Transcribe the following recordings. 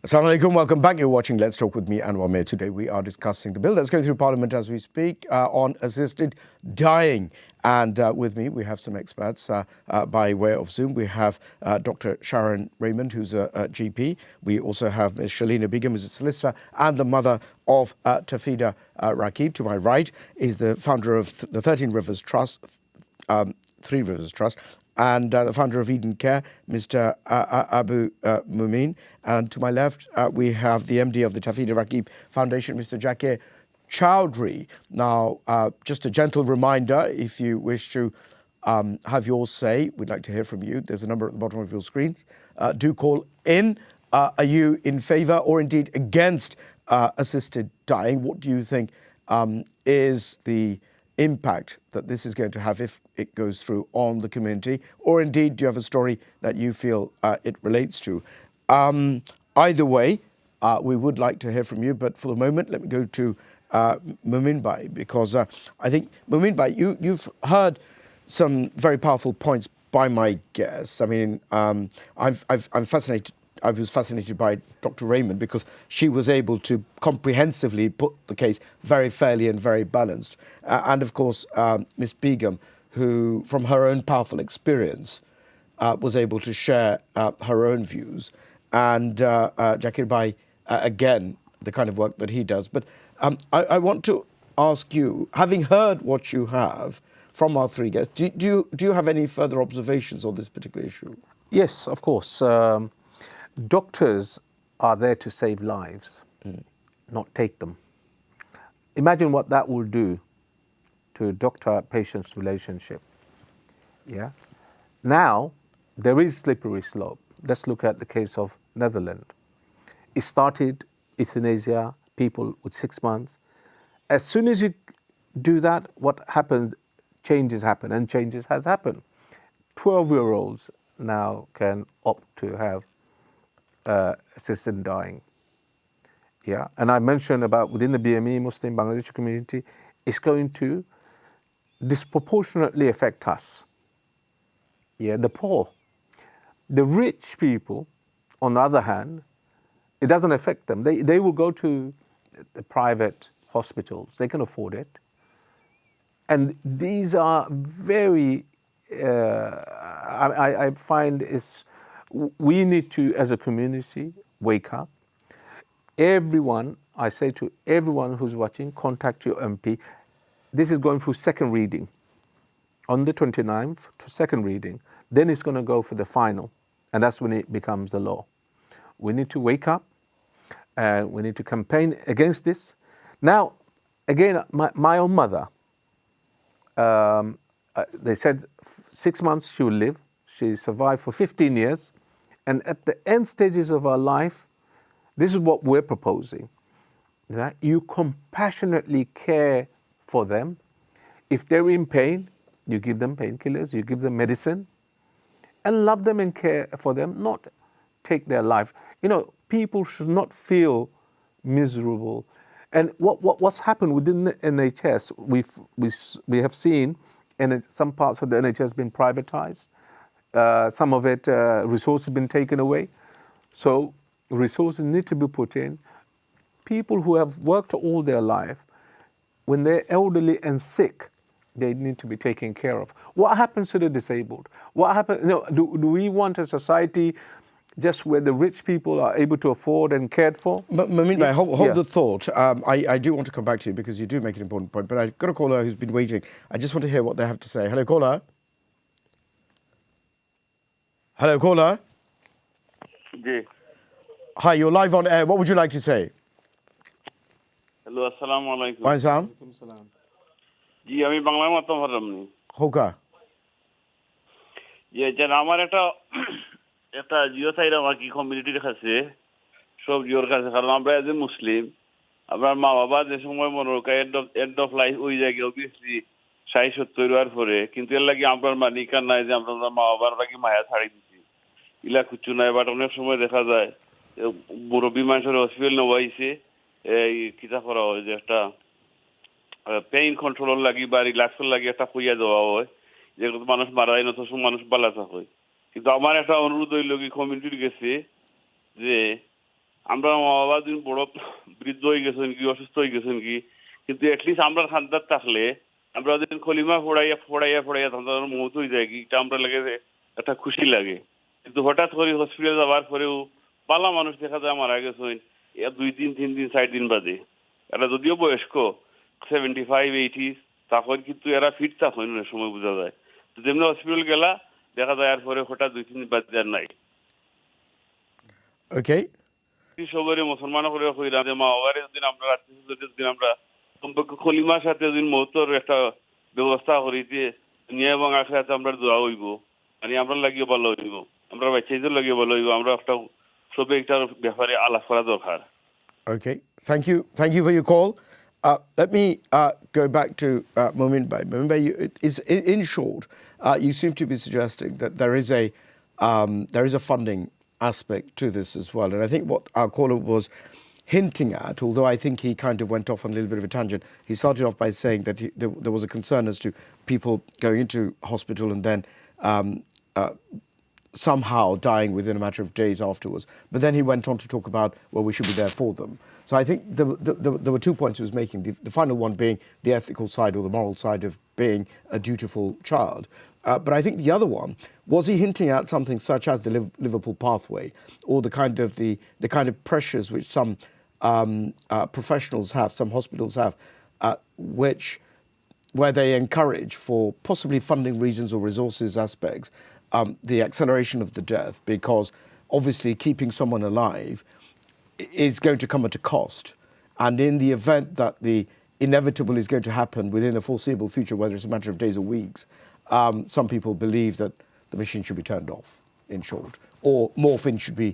Assalamu alaikum, welcome back. You're watching Let's Talk with me, Anwar Mir. Today we are discussing the bill that's going through Parliament as we speak on assisted dying. And with me, we have some experts by way of Zoom. We have Dr. Sharon Raymond, who's a GP. We also have Ms. Shalina Begum, who's a solicitor, and the mother of Tafida Rakib. To my right is the founder of the 13 Rivers Trust, Three Rivers Trust, and the founder of Eden Care, Mr. Abu Mumin. And to my left, we have the MD of the Tafida Rakib Foundation, Mr. Jakir Chowdhury. Now, just a gentle reminder, if you wish to have your say, we'd like to hear from you. There's a number at the bottom of your screens. Do call in. Are you in favour or indeed against assisted dying? What do you think is the impact that this is going to have if it goes through on the community, or indeed do you have a story that you feel it relates to? Either way, we would like to hear from you, but for the moment, let me go to Mumin Bhai, because I think, Mumin Bhai, you've heard some very powerful points by my guests. I mean, I'm fascinated. I was fascinated by Dr. Raymond because she was able to comprehensively put the case very fairly and very balanced. And of course, Ms. Begum, who from her own powerful experience was able to share her own views. And Jakir Bhai, again, the kind of work that he does. But I want to ask you, having heard what you have from our three guests, do you have any further observations on this particular issue? Yes, of course. Doctors are there to save lives, not take them. Imagine what that will do to doctor-patient's relationship. Yeah. Now, there is slippery slope. Let's look at the case of Netherlands. It started euthanasia, people with 6 months. As soon as you do that, what happens? Changes happen, and changes has happened. 12-year-olds now can opt to have assisted dying. Yeah, and I mentioned about within the BME Muslim Bangladeshi community, it's going to disproportionately affect us. Yeah, the poor. The rich people, on the other hand, it doesn't affect them. They will go to the private hospitals. They can afford it. And these are very, I find we need to, as a community, wake up. Everyone, I say to everyone who's watching, contact your MP. This is going through second reading. On the 29th, to second reading. Then it's going to go for the final. And that's when it becomes the law. We need to wake up. And we need to campaign against this. Now, again, my own mother, they said 6 months she will live. She survived for 15 years. And at the end stages of her life, this is what we're proposing. That you compassionately care for them. If they're in pain, you give them painkillers, you give them medicine, and love them and care for them, not take their life. You know, people should not feel miserable. And what's happened within the NHS, we have seen, and some parts of the NHS has been privatized. Some of it, resources have been taken away. So resources need to be put in. People who have worked all their life, when they're elderly and sick, they need to be taken care of. What happens to the disabled? What happens? You know, do we want a society just where the rich people are able to afford and cared for? Mumin Bhai, hold the thought. I do want to come back to you because you do make an important point, but I've got a caller who's been waiting. I just want to hear what they have to say. Hello, caller. Hello, caller. Hi, you're live on air. What would you like to say? Hello, assalamu alaikum. Waalaikum salam. জি আমি বাংলা মত পারলামনি Hoka. যেন আমার একটা Jio side আমার কি কমিউনিটির কাছে সব জিওর কাছে, কারণ আমরা এজ এ মুসলিম, আপনার মা বাবা যে সময় মনে রাখা এন্ড অফ লাইফ ওই জায়গায় অবভিয়াসলি ৬০-৭০ হওয়ার পরে, কিন্তু এর লাগে আপনার মানিকার নাই যে আমরা মা বাবার লাগে মায়া ছাড়ি দিচ্ছি, ইলা কিছু নাই। বাট অনেক সময় দেখা যায় মুরব্বী মানুষের হসপিটাল নেওয়া হয়েছে, এই কিতা করা হয় যে একটা পেইন কন্ট্রোল লাগি বা রিল্যাক্সের লাগি একটা খুঁজা দেওয়া হয়, যেগুলো মানুষ মারা যায় না, তো মানুষ বালাচা হয়। কিন্তু আমার একটা অনুরোধ হইল কি কমিউনিটির গেছে যে আমরা মা বাবা দিন বড় বৃদ্ধ হয়ে গেছেন কি অসুস্থ হয়ে গেছেন কি কিন্তু এটলিস্ট আমরা খান্দার থাকলে আমরা দিন খলিমা ফোড়াইয়া তাদের মৌত হয়ে যায় কি এটা আমরা লাগে একটা খুশি লাগে কিন্তু হঠাৎ করে হসপিটাল যাওয়ার পরেও পালা মানুষ দেখা যায় মারা গেছেন 2 দিন 3 দিন 4 দিন বাদে এরা যদিও বয়স্ক 75 80 তখন কিন্তু এরা ফিট থাকেন না সময় বোঝা যায় তো যেমন হসপিটাল গেলা দেখা যায় আর পরে হঠাৎ 2-3 দিন বাদে আর নাই Okay. সবারে মুসলমান করে কইরা যে মা বাবারে যদি আমরা যদি আমরা সম্পর্কে খলিমার সাথে যদি মৌতর একটা ব্যবস্থা করিতে দুনিয়া এবং আখিরাতে আমরা দোয়া হইব মানে আমরা লাগিয়ে ভালো হইব আমরা বাচ্চাদের লাগিয়ে ভালো হইব আমরা একটা সবে একটার ব্যাপারে আলাপ করা দরকার Okay. Thank you for your call. Let me go back to Momin Bhai. Momin Bhai, in short, you seem to be suggesting that there is a funding aspect to this as well. And I think what our caller was hinting at, although I think he kind of went off on a little bit of a tangent, he started off by saying that there was a concern as to people going into hospital and then somehow dying within a matter of days afterwards. But then he went on to talk about, well, we should be there for them. So I think there were 2 points he was making, the final one being the ethical side or the moral side of being a dutiful child. But I think the other one, was he hinting at something such as the Liverpool pathway or the kind of pressures which some professionals have, some hospitals have, where they encourage, for possibly funding reasons or resources aspects, the acceleration of the death, because obviously keeping someone alive is going to come at a cost. And in the event that the inevitable is going to happen within a foreseeable future, whether it's a matter of days or weeks, some people believe that the machine should be turned off, in short, or morphine should be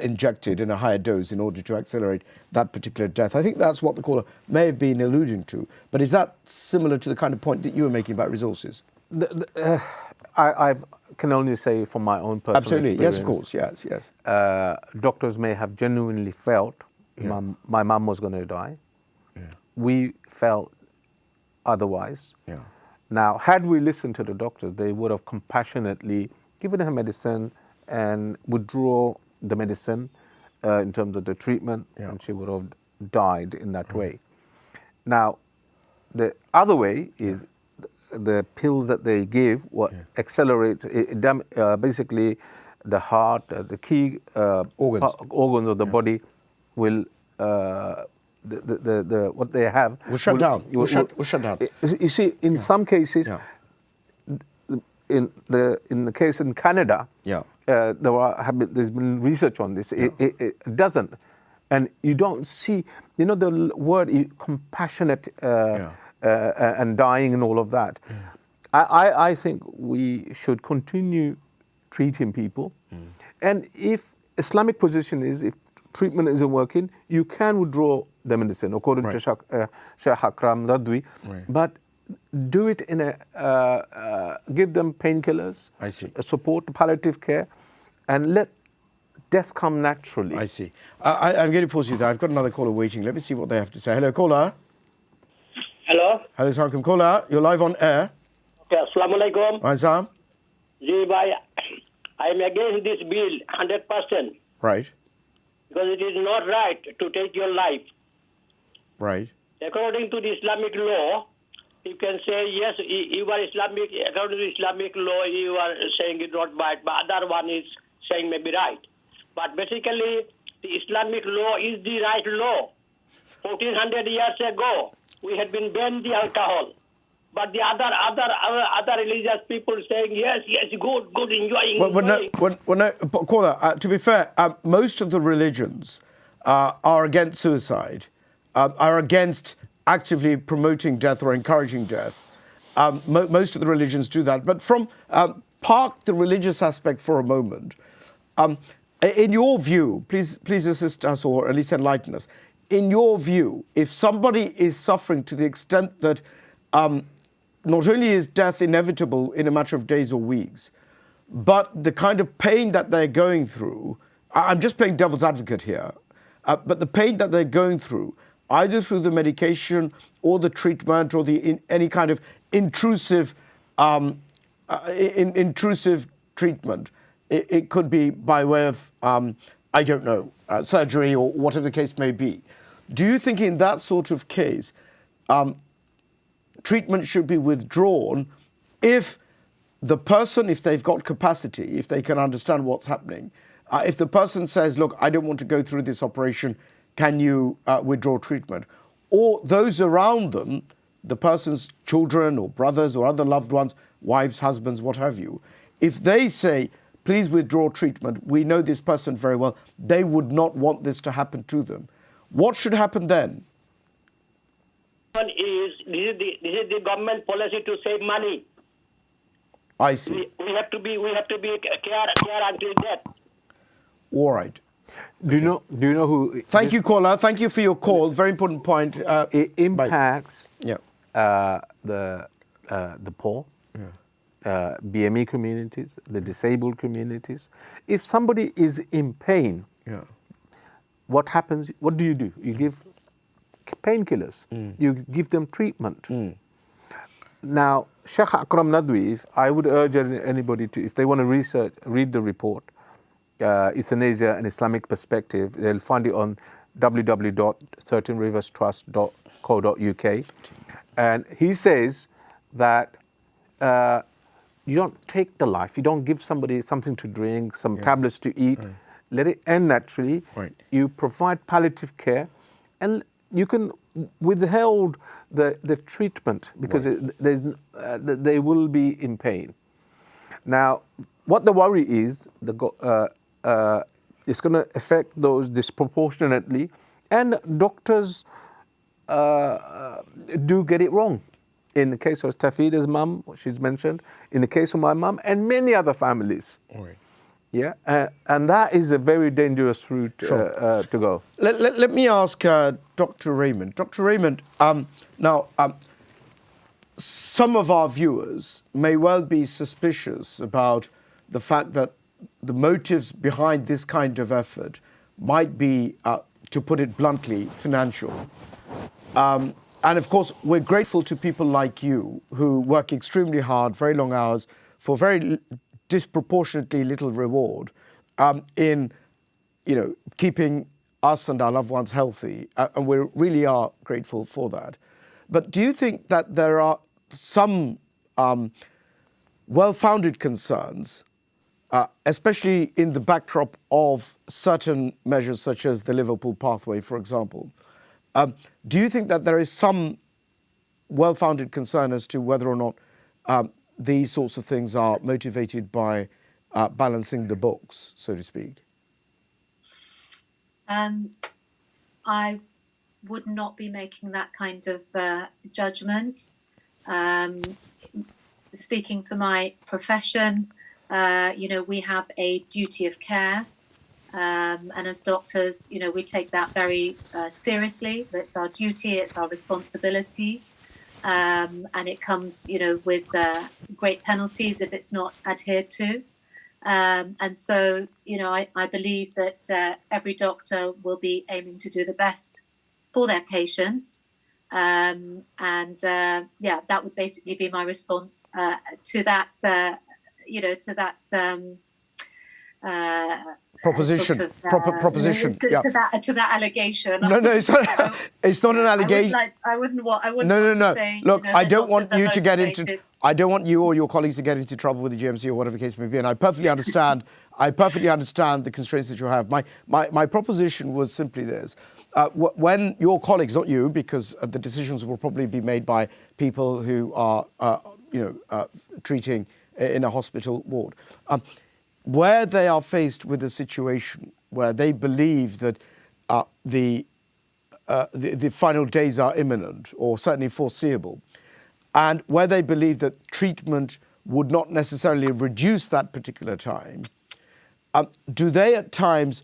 injected in a higher dose in order to accelerate that particular death. I think that's what the caller may have been alluding to. But is that similar to the kind of point that you were making about resources? I can only say from my own personal Absolutely. experience. Yes, of course. Yes. Doctors may have genuinely felt my mum was going to die. Yeah. We felt otherwise. Yeah. Now, had we listened to the doctors, they would have compassionately given her medicine and withdraw the medicine in terms of the treatment, and she would have died in that way. Now, the other way is the pills that they give accelerates basically the heart, the key organs of the body will what they have will shut down. Will shut down. You see, in some cases, in the case in Canada, there's been research on this. It doesn't, and you don't see. You know the word compassionate and dying and all of that. I think we should continue treating people, and if Islamic position is if treatment isn't working, you can withdraw the medicine according to Sheikh Akram Radwi, but do it in give them painkillers, support palliative care, and let death come naturally. I see. I'm going to pause you there. I've got another caller waiting. Let me see what they have to say. Hello, caller. Hello. Hello, Assalamualaikum, caller. You're live on air. Okay, Assalamualaikum. Hi, Sam. Ji bhai, I am against this bill 100%. Right. Because it is not right to take your life. Right. According to the Islamic law, you can say, yes, you are Islamic, according to Islamic law, you are saying it not right, but other one is saying maybe right. But basically, the Islamic law is the right law. 1400 years ago, we had been banned the alcohol. But the other religious people saying, yes, good, enjoying. No, caller, to be fair, most of the religions are against suicide, are against actively promoting death or encouraging death. Most of the religions do that. But park the religious aspect for a moment. In your view, please assist us or at least enlighten us. In your view, if somebody is suffering to the extent that not only is death inevitable in a matter of days or weeks, but the kind of pain that they're going through, I'm just playing devil's advocate here, but the pain that they're going through, either through the medication or the treatment or any kind of intrusive treatment, it could be by way of I don't know, surgery or whatever the case may be. Do you think in that sort of case, treatment should be withdrawn if the person, if they've got capacity, if they can understand what's happening, if the person says, look, I don't want to go through this operation, can you withdraw treatment? Or those around them, the person's children or brothers or other loved ones, wives, husbands, what have you, if they say, please withdraw treatment, we know this person very well, they would not want this to happen to them. What should happen then? One is this is the government policy to save money. I see. We have to be care until death. All right. Do you know who? Thank you, caller. Thank you for your call. Very important point. It impacts Yeah. the poor, BME communities, the disabled communities. If somebody is in pain, Yeah. what happens? What do? You give painkillers. You give them treatment. Now, Sheikh Akram Nadwi, I would urge anybody to, if they want to read the report, Euthanasia and Islamic Perspective, they'll find it on www.13riverstrust.co.uk. And he says that you don't take the life, you don't give somebody something to drink, some tablets to eat, let it end naturally. Right. You provide palliative care, and you can withhold the treatment because they will be in pain. Now, what the worry is, it's going to affect those disproportionately, and doctors do get it wrong. In the case of Tafida's mum, she's mentioned, in the case of my mum, and many other families. Right. Yeah, and that is a very dangerous route to go. Let me ask Dr. Raymond. Dr. Raymond, now, some of our viewers may well be suspicious about the fact that the motives behind this kind of effort might be, to put it bluntly, financial. And of course, we're grateful to people like you who work extremely hard, very long hours, for very disproportionately little reward in, keeping us and our loved ones healthy. And we really are grateful for that. But do you think that there are some well-founded concerns, especially in the backdrop of certain measures such as the Liverpool pathway, for example? Do you think that there is some well-founded concern as to whether or not these sorts of things are motivated by balancing the books, so to speak? I would not be making that kind of judgment. Speaking for my profession, we have a duty of care. And as doctors, we take that very seriously. It's our duty, it's our responsibility. And it comes, with great penalties if it's not adhered to. And so, I believe that every doctor will be aiming to do the best for their patients. That would basically be my response to that, Proposition, sort of, proposition. To that allegation. No, it's not. It's not an allegation. I wouldn't want No. to say. Look, I don't want doctors you are to get into. motivated. I don't want you or your colleagues to get into trouble with the GMC or whatever the case may be. And I perfectly understand. I perfectly understand the constraints that you have. My proposition was simply this: when your colleagues, not you, because the decisions will probably be made by people who are, treating in a hospital ward. Where they are faced with a situation where they believe that the final days are imminent or certainly foreseeable, and where they believe that treatment would not necessarily reduce that particular time, do they at times,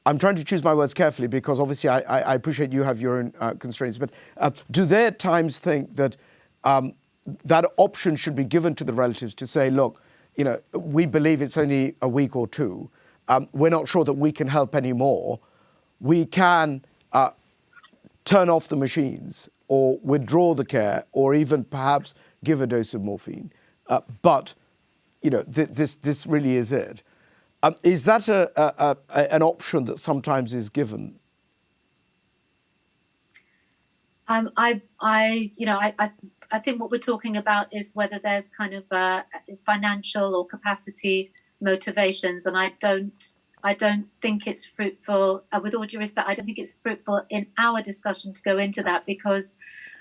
I'm trying to choose my words carefully because obviously I appreciate you have your own constraints, but do they at times think that that option should be given to the relatives to say, look, we believe it's only a week or two. We're not sure that we can help anymore. We can turn off the machines or withdraw the care or even perhaps give a dose of morphine. But this really is it. Is that an option that sometimes is given? I think what we're talking about is whether there's kind of financial or capacity motivations, and I don't think it's fruitful. With all due respect, I don't think it's fruitful in our discussion to go into that, because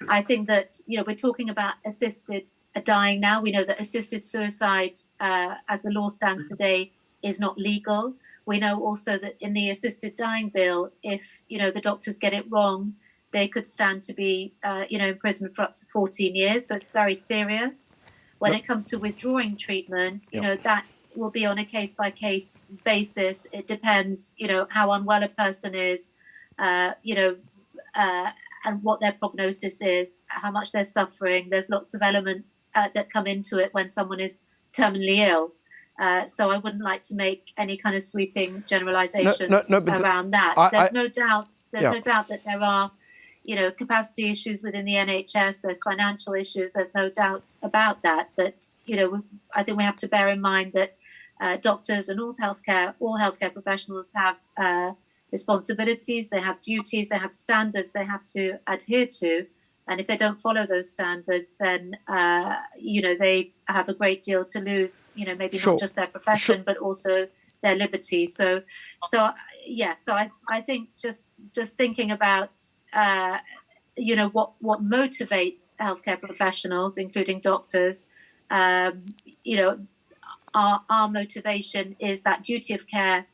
I think that we're talking about assisted dying now. We know that assisted suicide, as the law stands today, is not legal. We know also that in the assisted dying bill, if the doctors get it wrong, they could stand to be imprisoned for up to 14 years. So it's very serious. When it comes to withdrawing treatment, that will be on a case-by-case basis. It depends, how unwell a person is, and what their prognosis is, how much they're suffering. There's lots of elements that come into it when someone is terminally ill. So I wouldn't like to make any kind of sweeping generalizations around that. There's no doubt that there are, capacity issues within the NHS. There's financial issues. There's no doubt about that. But, I think we have to bear in mind that doctors and all healthcare professionals have responsibilities. They have duties. They have standards they have to adhere to. And if they don't follow those standards, then, they have a great deal to lose, maybe not just their profession, but also their liberty. So I think just thinking about, what motivates healthcare professionals, including doctors, our motivation is that duty of care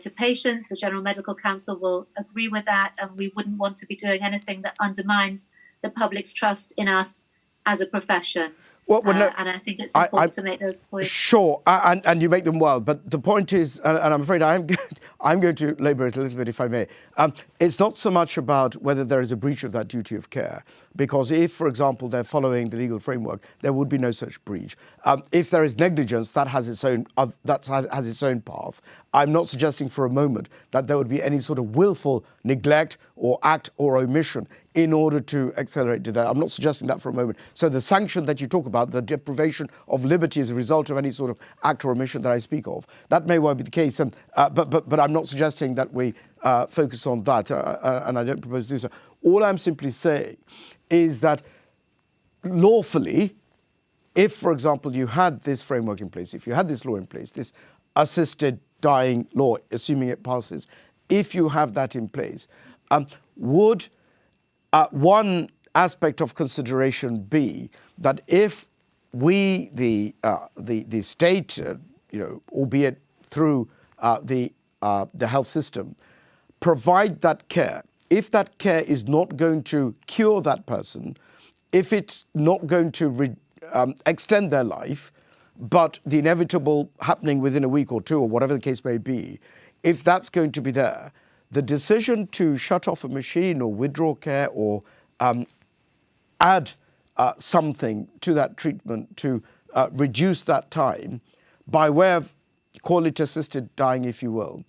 to patients. The General Medical Council will agree with that, and we wouldn't want to be doing anything that undermines the public's trust in us as a profession. And I think it's important to make those points. Sure, and you make them well. But the point is, and I'm afraid I'm going to labour it a little bit, if I may. It's not so much about whether there is a breach of that duty of care, because if, for example, they're following the legal framework, there would be no such breach. If there is negligence, that has its own path. I'm not suggesting for a moment that there would be any sort of willful neglect or act or omission in order to accelerate to that. I'm not suggesting that for a moment. So the sanction that you talk about, the deprivation of liberty as a result of any sort of act or omission that I speak of, that may well be the case. And but I'm not suggesting that we focus on that, and I don't propose to do so. All I'm simply saying is that lawfully, if, for example, you had this framework in place, if you had this law in place, this assisted dying law, assuming it passes, if you have that in place, would one aspect of consideration be that if we, the state, albeit through the health system, provide that care, if that care is not going to cure that person, if it's not going to extend their life, but the inevitable happening within a week or two, or whatever the case may be, if that's going to be there, the decision to shut off a machine or withdraw care or add something to that treatment to reduce that time by way of, call it assisted dying, if you will,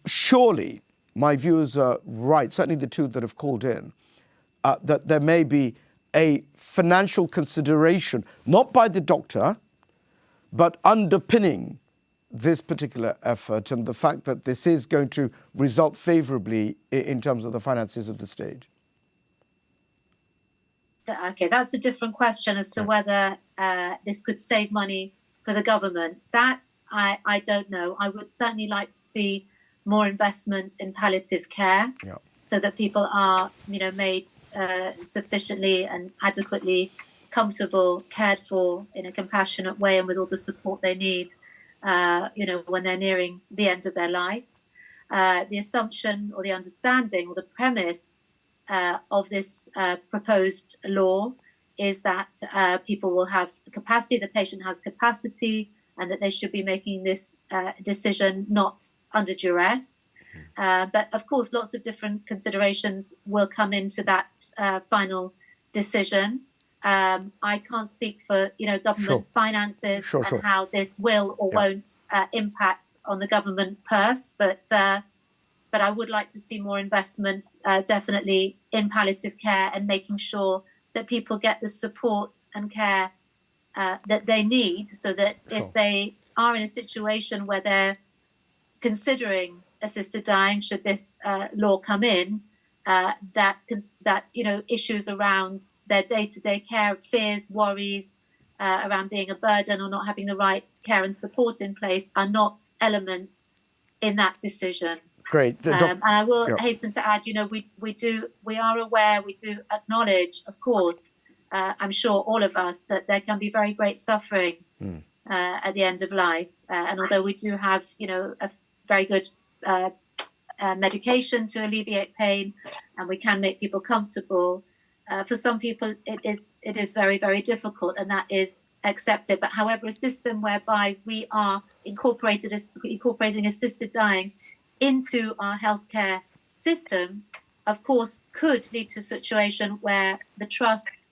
surely my views are right, certainly the two that have called in, that there may be a financial consideration, not by the doctor, but underpinning this particular effort and the fact that this is going to result favourably in terms of the finances of the state. Okay, that's a different question as to whether this could save money for the government. That I don't know. I would certainly like to see more investment in palliative care. Yeah. So that people are, made sufficiently and adequately comfortable, cared for in a compassionate way and with all the support they need, when they're nearing the end of their life. The assumption or the understanding or the premise of this proposed law is that people will have capacity, the patient has capacity, and that they should be making this decision not under duress. But of course, lots of different considerations will come into that final decision. I can't speak for government finances and how this will or won't impact on the government purse. But I would like to see more investment, definitely in palliative care and making sure that people get the support and care that they need, so that if they are in a situation where they're considering assisted dying, should this law come in, that issues around their day-to-day care, fears, worries around being a burden or not having the right care and support in place are not elements in that decision. Great. And I will hasten to add, we are aware, we do acknowledge, of course, I'm sure all of us, that there can be very great suffering at the end of life. And although we do have, a very good medication to alleviate pain, and we can make people comfortable, for some people it is very, very difficult, and that is accepted. But however, a system whereby we are incorporating assisted dying into our healthcare system, of course, could lead to a situation where the trust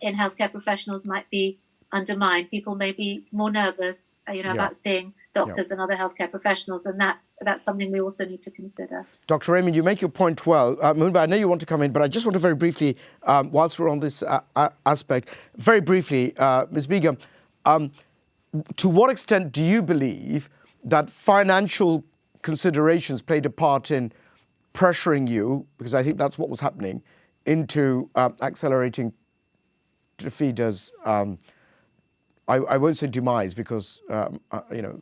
in healthcare professionals might be undermined. People may be more nervous, about seeing doctors and other healthcare professionals, and that's something we also need to consider. Dr. Raymond, you make your point well. Moonba, I know you want to come in, but I just want to very briefly, whilst we're on this aspect, very briefly, Ms. Begum, to what extent do you believe that financial considerations played a part in pressuring you, because I think that's what was happening, into accelerating Tafida's, I won't say demise, because,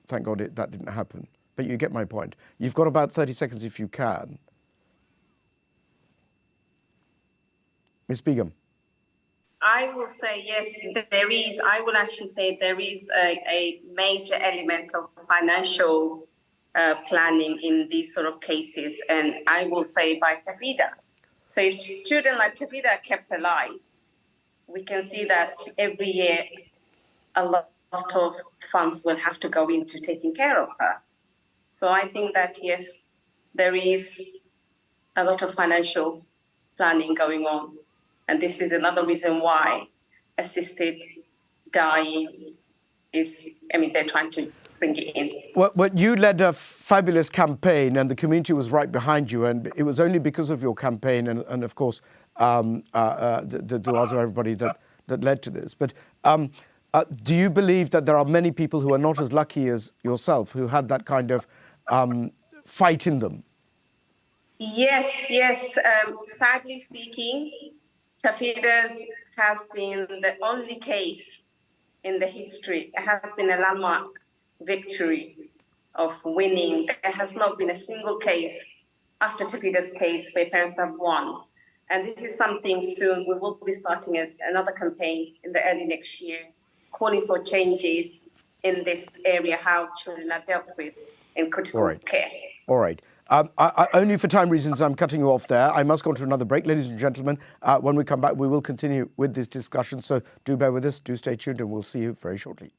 thank God that didn't happen. But you get my point. You've got about 30 seconds if you can. Ms. Begum. I will say yes, there is. I will actually say there is a major element of financial planning in these sort of cases, and I will say by Tafida. So if children like Tafida are kept alive, we can see that every year a lot of funds will have to go into taking care of her. So I think that, yes, there is a lot of financial planning going on. And this is another reason why assisted dying they're trying to bring it in. Well, you led a fabulous campaign, and the community was right behind you, and it was only because of your campaign and of course, the du'as of everybody that led to this. But do you believe that there are many people who are not as lucky as yourself, who had that kind of fight in them? Yes. Sadly speaking, Tafida's has been the only case in the history. It has been a landmark victory of winning. There has not been a single case after Tafida's case where parents have won. And this is something soon. We will be starting another campaign in the early next year, calling for changes in this area, how children are dealt with in critical care. All right. Only for time reasons, I'm cutting you off there. I must go on to another break. Ladies and gentlemen, when we come back, we will continue with this discussion. So do bear with us, do stay tuned, and we'll see you very shortly.